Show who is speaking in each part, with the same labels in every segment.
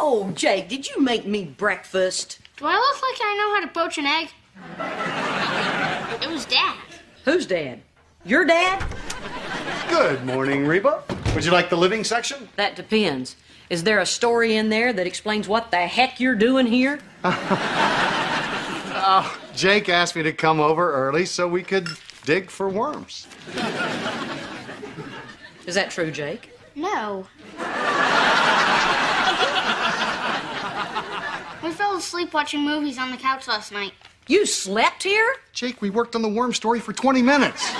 Speaker 1: Oh, Jake, did you make me breakfast?
Speaker 2: Do I look like I know how to poach an egg? It was Dad.
Speaker 1: Who's Dad? Your dad?
Speaker 3: Good morning, Reba. Would you like the living section?
Speaker 1: That depends. Is there a story in there that explains what the heck you're doing here?
Speaker 3: Jake asked me to come over early so we could dig for worms.
Speaker 1: Is that true, Jake?
Speaker 2: No. We fell asleep watching movies on the couch last night.
Speaker 1: You slept here?
Speaker 3: Jake, we worked on the worm story for 20 minutes.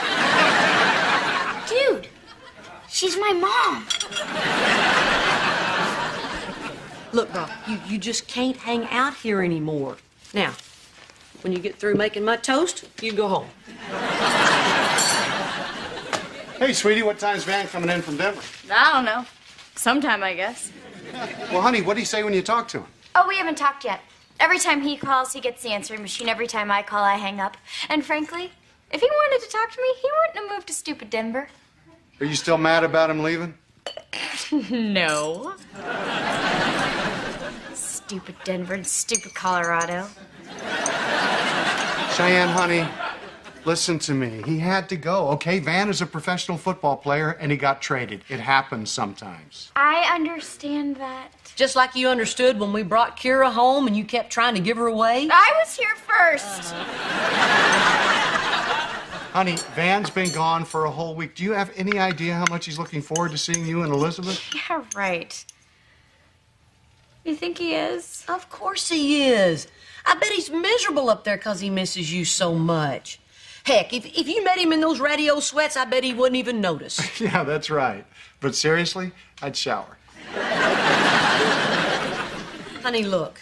Speaker 2: Dude, she's my mom.
Speaker 1: Look, Brock, you just can't hang out here anymore. Now, when you get through making my toast, you go home.
Speaker 3: Hey, sweetie, what time's Van coming in from Denver?
Speaker 4: I don't know. Sometime, I guess.
Speaker 3: Well, honey, what do you say when you talk to him?
Speaker 4: Oh, we haven't talked yet. Every time he calls, he gets the answering machine. Every time I call, I hang up. And frankly, if he wanted to talk to me, he wouldn't have moved to stupid Denver.
Speaker 3: Are you still mad about him leaving?
Speaker 4: No. Stupid Denver and stupid Colorado.
Speaker 3: Cheyenne, honey, listen to me. He had to go, okay? Van is a professional football player, and he got traded. It happens sometimes.
Speaker 4: I understand that.
Speaker 1: Just like you understood when we brought Kira home and you kept trying to give her away.
Speaker 4: I was here first.
Speaker 3: Honey, Van's been gone for a whole week. Do you have any idea how much he's looking forward to seeing you and Elizabeth?
Speaker 4: Yeah, right. You think he is?
Speaker 1: Of course he is. I bet he's miserable up there because he misses you so much. Heck, if you met him in those radio sweats, I bet he wouldn't even notice.
Speaker 3: Yeah, that's right. But seriously, I'd shower.
Speaker 1: Honey, look,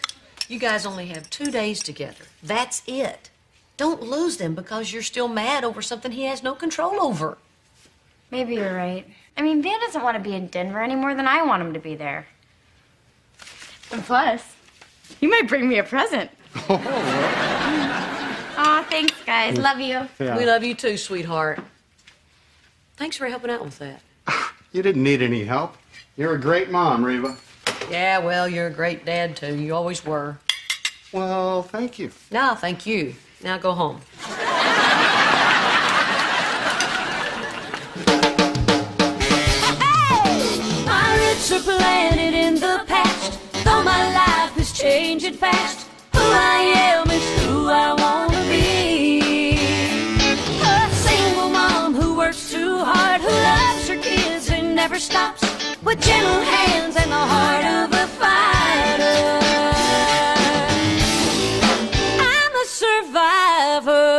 Speaker 1: you guys only have 2 days together. That's it. Don't lose them because you're still mad over something he has no control over.
Speaker 4: Maybe you're right. I mean, Van doesn't want to be in Denver any more than I want him to be there. And plus, you might bring me a present. Aw, thanks, guys. Love you.
Speaker 3: Yeah.
Speaker 1: We love you too, sweetheart. Thanks for helping out with that.
Speaker 3: You didn't need any help. You're a great mom, Reba.
Speaker 1: Yeah, well, you're a great dad, too. You always were.
Speaker 3: Well, thank you.
Speaker 1: No, thank you. Now go home.
Speaker 5: My roots are planted in the past, though my life is changing fast. Who I am is who I want to be. A single mom who works too hard, who loves her kids and never stops, with gentle hands and the heart of a fighter. I'm a survivor.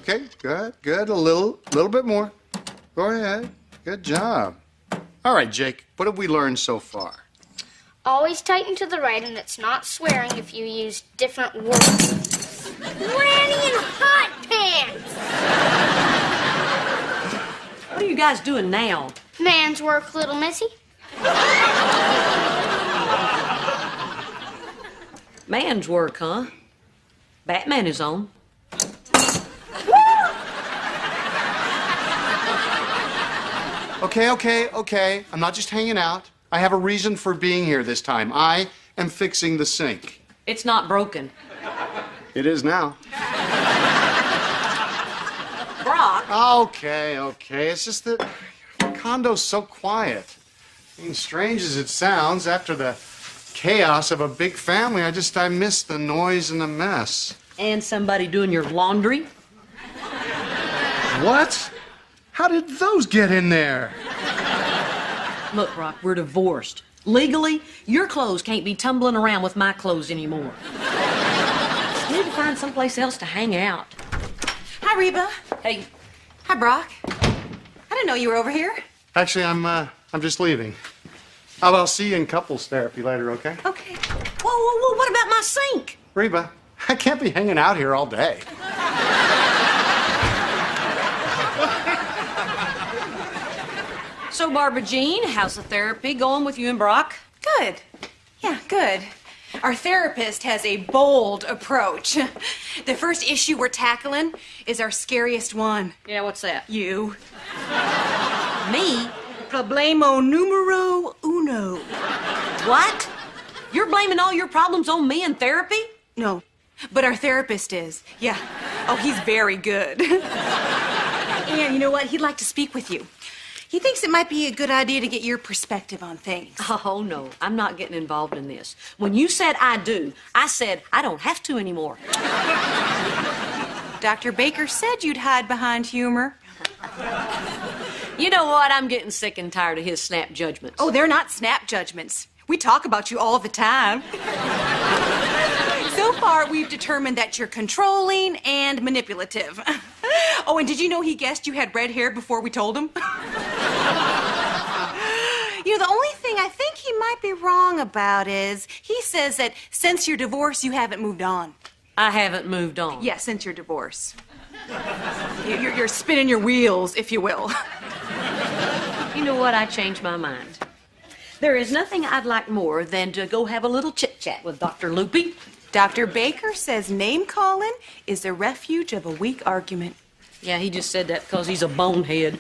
Speaker 3: Okay, good. A little bit more. Go ahead. Good job. All right, Jake, what have we learned so far?
Speaker 2: Always tighten to the right, and it's not swearing if you use different words. Granny in hot pants!
Speaker 1: What are you guys doing now?
Speaker 2: Man's work, little missy.
Speaker 1: Man's work, huh? Batman is on.
Speaker 3: Okay. I'm not just hanging out. I have a reason for being here this time. I am fixing the sink.
Speaker 1: It's not broken.
Speaker 3: It is now.
Speaker 1: Brock.
Speaker 3: Okay. It's just that the condo's so quiet. I mean, strange as it sounds, after the chaos of a big family, I miss the noise and the mess.
Speaker 1: And somebody doing your laundry.
Speaker 3: What? How did those get in there?
Speaker 1: Look, Brock, we're divorced. Legally, your clothes can't be tumbling around with my clothes anymore. You need to find someplace else to hang out.
Speaker 6: Hi, Reba.
Speaker 1: Hey,
Speaker 6: Hi, Brock. I didn't know you were over here.
Speaker 3: Actually, I'm just leaving. I'll see you in couples therapy later, okay?
Speaker 6: Okay. Whoa, what about my sink?
Speaker 3: Reba, I can't be hanging out here all day.
Speaker 1: so Barbara Jean, how's the therapy going with you and Brock?
Speaker 6: Good. Yeah, good. Our therapist has a bold approach. The first issue we're tackling is our scariest one.
Speaker 1: Yeah, what's that?
Speaker 6: You.
Speaker 1: Me?
Speaker 6: Problemo numero uno.
Speaker 1: What? You're blaming all your problems on me in therapy?
Speaker 6: No, but our therapist is. Yeah. Oh, he's very good. And you know what? He'd like to speak with you. He thinks it might be a good idea to get your perspective on things.
Speaker 1: Oh, no, I'm not getting involved in this. When you said I do, I said I don't have to anymore.
Speaker 6: Dr. Baker said you'd hide behind humor.
Speaker 1: You know what? I'm getting sick and tired of his snap judgments.
Speaker 6: Oh, they're not snap judgments. We talk about you all the time. So far, we've determined that you're controlling and manipulative. Oh, and did you know he guessed you had red hair before we told him? You know, the only thing I think he might be wrong about is he says that since your divorce, you haven't moved on.
Speaker 1: I haven't moved on.
Speaker 6: Yeah, since your divorce. You're spinning your wheels, if you will.
Speaker 1: You know what? I changed my mind. There is nothing I'd like more than to go have a little chit-chat with Dr. Loopy.
Speaker 6: Dr. Baker says name-calling is the refuge of a weak argument.
Speaker 1: Yeah, he just said that because he's a bonehead.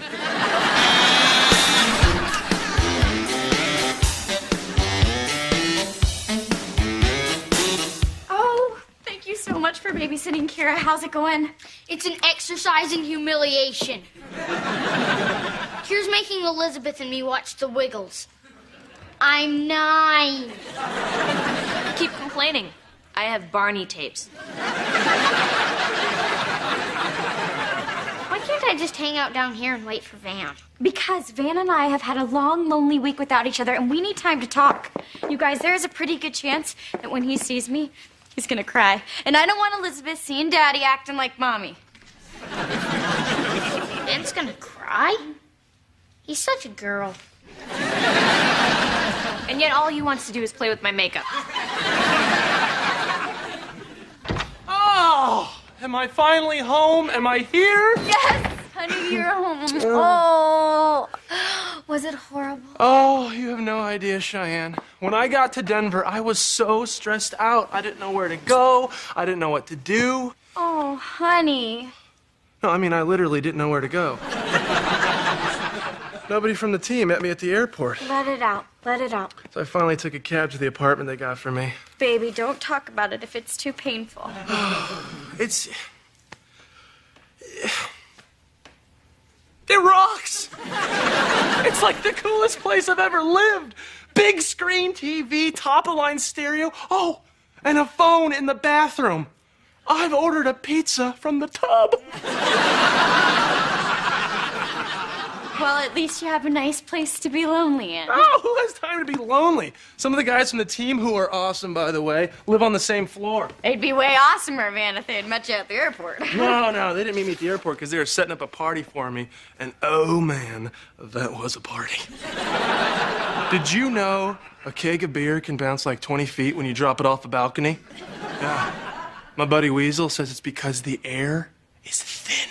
Speaker 4: Oh, thank you so much for babysitting Kira. How's it going?
Speaker 2: It's an exercise in humiliation. Kira's making Elizabeth and me watch The Wiggles. I'm 9.
Speaker 7: Keep complaining. I have Barney tapes.
Speaker 2: Why can't I just hang out down here and wait for Van?
Speaker 4: Because Van and I have had a long, lonely week without each other, and we need time to talk. You guys, there's a pretty good chance that when he sees me, he's gonna cry. And I don't want Elizabeth seeing Daddy acting like Mommy.
Speaker 2: Van's gonna cry? He's such a girl.
Speaker 7: And yet all he wants to do is play with my makeup.
Speaker 8: Oh, am I finally home? Am I here?
Speaker 4: Yes, honey, you're home. Oh, was it horrible?
Speaker 8: Oh, you have no idea, Cheyenne. When I got to Denver, I was so stressed out. I didn't know where to go. I didn't know what to do.
Speaker 4: Oh, honey.
Speaker 8: No, I mean, I literally didn't know where to go. Nobody from the team met me at the airport.
Speaker 4: Let it out. Let it out.
Speaker 8: So I finally took a cab to the apartment they got for me.
Speaker 4: Baby, don't talk about it if it's too painful.
Speaker 8: It rocks! It's like the coolest place I've ever lived. Big screen TV, top-of-line stereo. Oh, and a phone in the bathroom. I've ordered a pizza from the tub.
Speaker 4: Well, at least you have a nice place to be lonely in.
Speaker 8: Oh, who has time to be lonely? Some of the guys from the team, who are awesome, by the way, live on the same floor.
Speaker 4: It'd be way awesomer, Van, if they had met you at the airport.
Speaker 8: No, they didn't meet me at the airport because they were setting up a party for me. And oh, man, that was a party. Did you know a keg of beer can bounce like 20 feet when you drop it off a balcony? Yeah. My buddy Weasel says it's because the air is thin.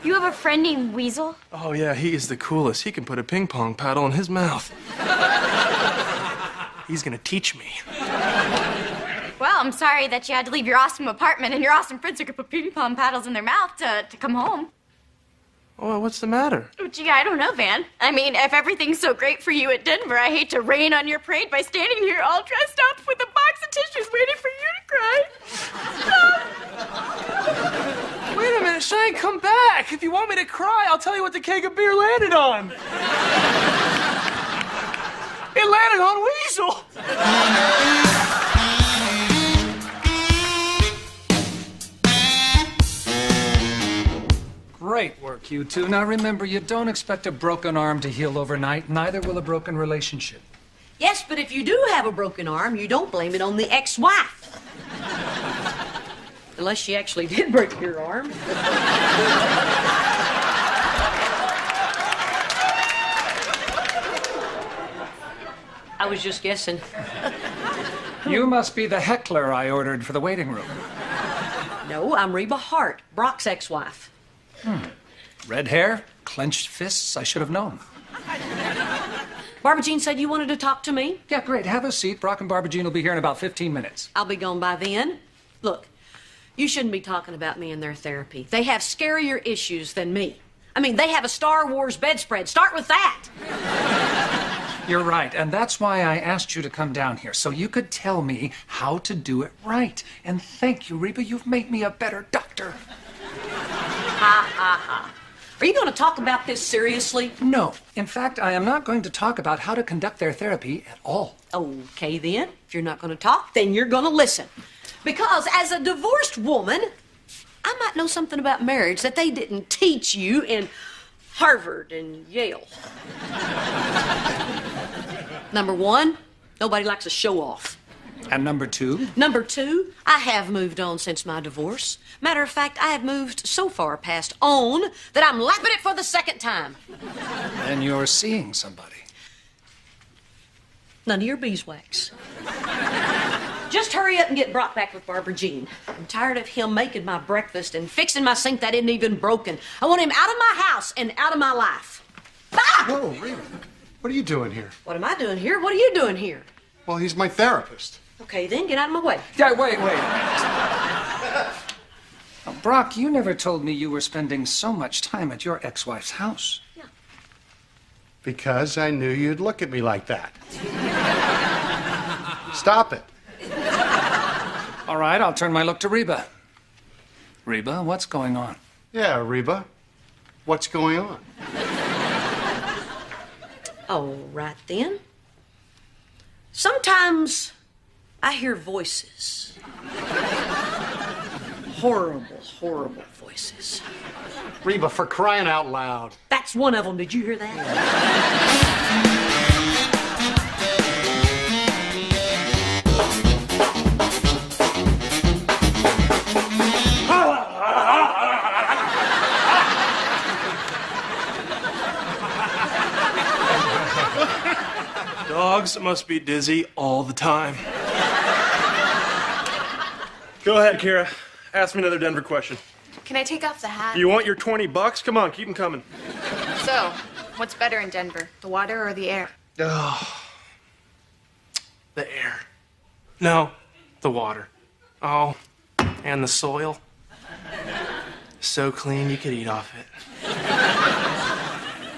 Speaker 4: You have a friend named Weasel?
Speaker 8: Oh, yeah, he is the coolest. He can put a ping pong paddle in his mouth. He's gonna teach me.
Speaker 4: Well, I'm sorry that you had to leave your awesome apartment and your awesome friends who could put ping pong paddles in their mouth to come home.
Speaker 8: Oh, what's the matter?
Speaker 4: Oh, gee, I don't know, Van. I mean, if everything's so great for you at Denver, I hate to rain on your parade by standing here all dressed up with a box of tissues waiting for you to cry.
Speaker 8: Wait a minute, Shane, come back. If you want me to cry, I'll tell you what the keg of beer landed on. It landed on Weasel.
Speaker 9: Great work, you two. Now remember, you don't expect a broken arm to heal overnight, neither will a broken relationship.
Speaker 1: Yes, but if you do have a broken arm, you don't blame it on the ex-wife. Unless she actually did break your arm. I was just guessing.
Speaker 9: You must be the heckler I ordered for the waiting room.
Speaker 1: No, I'm Reba Hart, Brock's ex-wife.
Speaker 9: Red hair, clenched fists, I should have known.
Speaker 1: Barbara Jean said you wanted to talk to me.
Speaker 9: Yeah, great. Have a seat. Brock and Barbara Jean will be here in about 15 minutes.
Speaker 1: I'll be gone by then. Look, you shouldn't be talking about me in their therapy. They have scarier issues than me. I mean, they have a Star Wars bedspread. Start with that.
Speaker 9: You're right, and that's why I asked you to come down here, so you could tell me how to do it right. And thank you, Reba. You've made me a better doctor.
Speaker 1: Ha, ha, ha. Are you going to talk about this seriously?
Speaker 9: No. In fact, I am not going to talk about how to conduct their therapy at all.
Speaker 1: Okay, then. If you're not going to talk, then you're going to listen. Because as a divorced woman, I might know something about marriage that they didn't teach you in Harvard and Yale. Number one, nobody likes a show-off.
Speaker 9: And number two?
Speaker 1: Number two, I have moved on since my divorce. Matter of fact, I have moved so far past on that I'm lapping it for the second time.
Speaker 9: And you're seeing somebody.
Speaker 1: None of your beeswax. Just hurry up and get Brock back with Barbara Jean. I'm tired of him making my breakfast and fixing my sink that isn't even broken. I want him out of my house and out of my life. Ah!
Speaker 3: Whoa, Reba, what are you doing here?
Speaker 1: What am I doing here? What are you doing here?
Speaker 3: Well, he's my therapist.
Speaker 1: Okay, then, get out of my way.
Speaker 9: Yeah, wait. Now, Brock, you never told me you were spending so much time at your ex-wife's house.
Speaker 1: Yeah.
Speaker 3: Because I knew you'd look at me like that. Stop it.
Speaker 9: All right, I'll turn my look to Reba. Reba, what's going on?
Speaker 3: Yeah, Reba, what's going on?
Speaker 1: All right, then. Sometimes I hear voices. Horrible, horrible voices.
Speaker 3: Reba, for crying out loud.
Speaker 1: That's one of them. Did you hear that?
Speaker 8: Dogs must be dizzy all the time. Go ahead, Kira. Ask me another Denver question.
Speaker 4: Can I take off the hat?
Speaker 8: You want your $20? Come on, keep them coming.
Speaker 4: So, what's better in Denver, the water or the air?
Speaker 8: Oh, the air. No, the water. Oh, and the soil. So clean you could eat off it.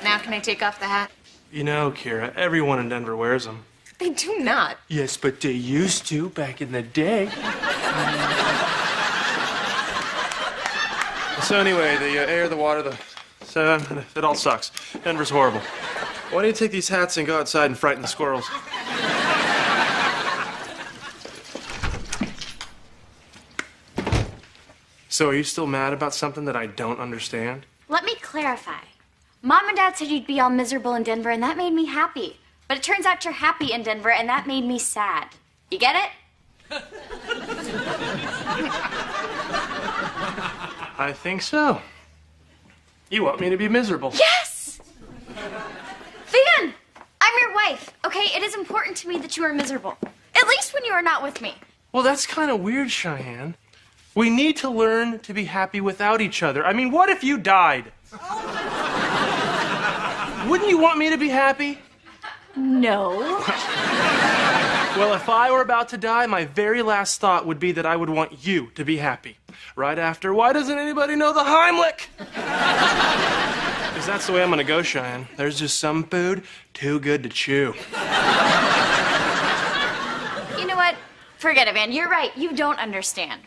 Speaker 4: Now can I take off the hat?
Speaker 8: You know, Kira, everyone in Denver wears them.
Speaker 4: They do not.
Speaker 8: Yes, but they used to back in the day. So anyway, the air, the water, it all sucks. Denver's horrible. Why don't you take these hats and go outside and frighten the squirrels? So are you still mad about something that I don't understand?
Speaker 2: Let me clarify. Mom and Dad said you'd be all miserable in Denver, and that made me happy. But it turns out you're happy in Denver, and that made me sad. You get it?
Speaker 8: I think so. You want me to be miserable?
Speaker 2: Yes! Van! I'm your wife, okay? It is important to me that you are miserable. At least when you are not with me.
Speaker 8: Well, that's kind of weird, Cheyenne. We need to learn to be happy without each other. I mean, what if you died? Wouldn't you want me to be happy?
Speaker 2: No.
Speaker 8: Well, if I were about to die, my very last thought would be that I would want you to be happy. Right after, why doesn't anybody know the Heimlich? Because that's the way I'm gonna go, Cheyenne. There's just some food too good to chew.
Speaker 2: You know what? Forget it, Van. You're right. You don't understand.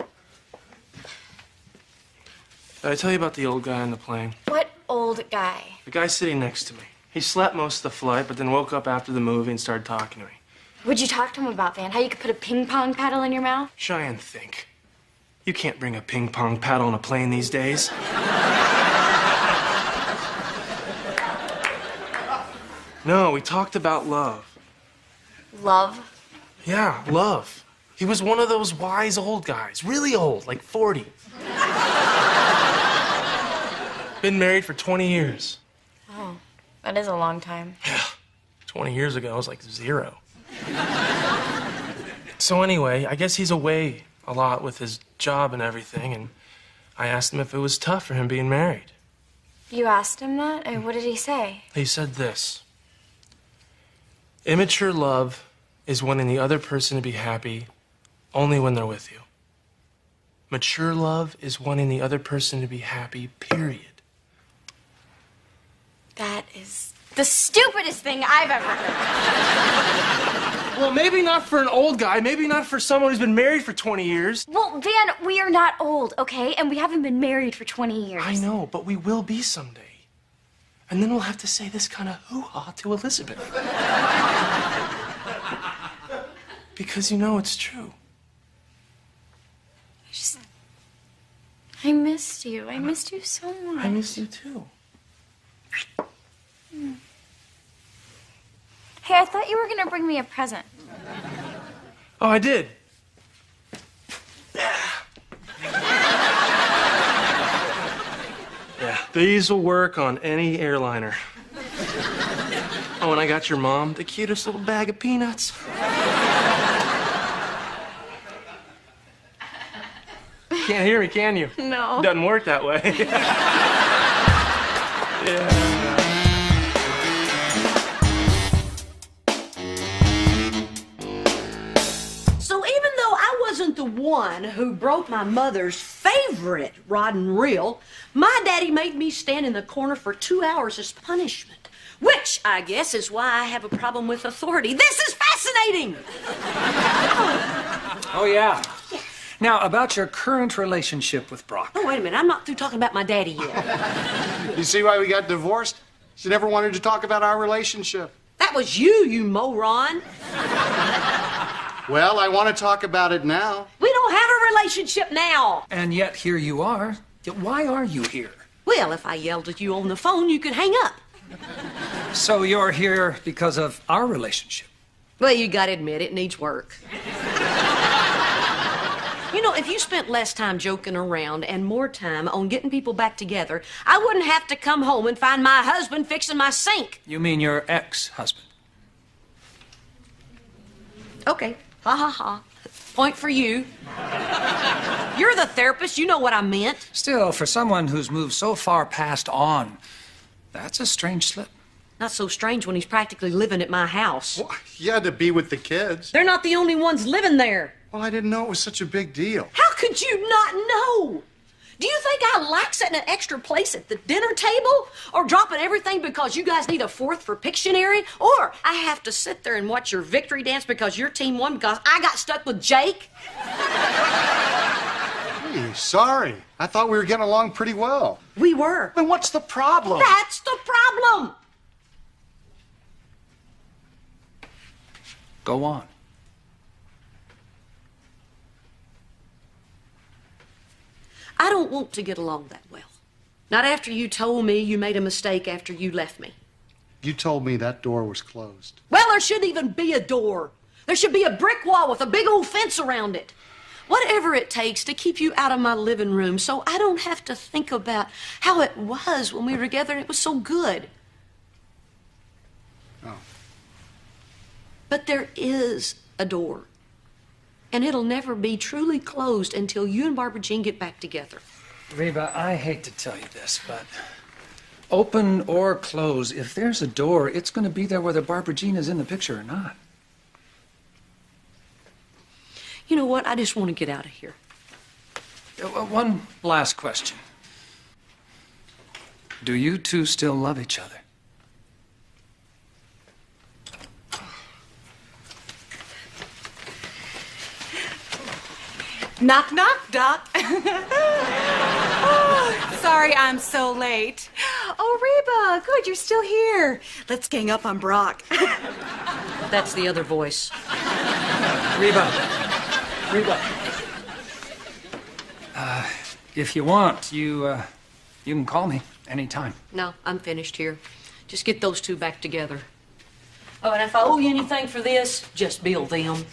Speaker 8: Did I tell you about the old guy on the plane?
Speaker 2: What old guy?
Speaker 8: The guy sitting next to me. He slept most of the flight, but then woke up after the movie and started talking to me.
Speaker 2: What'd you talk to him about, Van? How you could put a ping pong paddle in your mouth?
Speaker 8: Cheyenne, think. You can't bring a ping pong paddle on a plane these days. No, we talked about love.
Speaker 2: Love?
Speaker 8: Yeah, love. He was one of those wise old guys, really old, like 40. Been married for 20 years.
Speaker 2: Oh, that is a long time.
Speaker 8: Yeah, 20 years ago, I was like 0. So anyway, I guess he's away a lot with his job and everything, and I asked him if it was tough for him being married.
Speaker 2: You asked him that? And what did he say?
Speaker 8: He said this: Immature love is wanting the other person to be happy only when they're with you. Mature love is wanting the other person to be happy, period.
Speaker 4: That is the stupidest thing I've ever heard.
Speaker 8: Well, maybe not for an old guy, maybe not for someone who's been married for 20 years.
Speaker 4: Well, Van, we are not old, okay? And we haven't been married for 20 years.
Speaker 8: I know, but we will be someday. And then we'll have to say this kind of hoo-ha to Elizabeth. Because you know it's true.
Speaker 4: I missed you. I missed you so much.
Speaker 8: I miss you too.
Speaker 4: Hey, I thought you were gonna bring me a present.
Speaker 8: Oh, I did. Yeah, these will work on any airliner. Oh, and I got your mom the cutest little bag of peanuts. Can't hear me, can you?
Speaker 4: No.
Speaker 8: Doesn't work that way. Yeah.
Speaker 1: So even though I wasn't the one who broke my mother's favorite rod and reel, my daddy made me stand in the corner for 2 hours as punishment. Which, I guess, is why I have a problem with authority. This is fascinating!
Speaker 9: Oh, yeah. Now, about your current relationship with Brock.
Speaker 1: Oh, wait a minute. I'm not through talking about my daddy yet.
Speaker 3: You see why we got divorced? She never wanted to talk about our relationship.
Speaker 1: That was you moron.
Speaker 3: Well, I want to talk about it now.
Speaker 1: We don't have a relationship now.
Speaker 9: And yet, here you are. Why are you here?
Speaker 1: Well, if I yelled at you on the phone, you could hang up.
Speaker 9: So you're here because of our relationship?
Speaker 1: Well, you gotta admit, it needs work. You know, if you spent less time joking around and more time on getting people back together, I wouldn't have to come home and find my husband fixing my sink.
Speaker 9: You mean your ex-husband?
Speaker 1: Okay, ha ha ha. Point for you. You're the therapist, you know what I meant.
Speaker 9: Still, for someone who's moved so far past on, that's a strange slip.
Speaker 1: Not so strange when he's practically living at my house.
Speaker 3: Well, you had to be with the kids.
Speaker 1: They're not the only ones living there.
Speaker 3: Well, I didn't know it was such a big deal.
Speaker 1: How could you not know? Do you think I like setting an extra place at the dinner table? Or dropping everything because you guys need a fourth for Pictionary? Or I have to sit there and watch your victory dance because your team won because I got stuck with Jake?
Speaker 3: Hey, sorry. I thought we were getting along pretty well.
Speaker 1: We were.
Speaker 3: Then what's the problem?
Speaker 1: That's the problem.
Speaker 9: Go on.
Speaker 1: I don't want to get along that well. Not after you told me you made a mistake after you left me.
Speaker 3: You told me that door was closed.
Speaker 1: Well, there shouldn't even be a door. There should be a brick wall with a big old fence around it. Whatever it takes to keep you out of my living room so I don't have to think about how it was when we were together and it was so good.
Speaker 3: Oh.
Speaker 1: But there is a door. And it'll never be truly closed until you and Barbara Jean get back together.
Speaker 9: Reba, I hate to tell you this, but open or close, if there's a door, it's going to be there whether Barbara Jean is in the picture or not.
Speaker 1: You know what? I just want to get out of here.
Speaker 9: One last question. Do you two still love each other?
Speaker 6: Knock, knock, Doc. Oh, sorry I'm so late. Oh, Reba, good, you're still here. Let's gang up on Brock.
Speaker 1: That's the other voice.
Speaker 9: Reba. If you want, you can call me anytime.
Speaker 1: No, I'm finished here. Just get those two back together. Oh, and if I owe you anything for this, just bill them.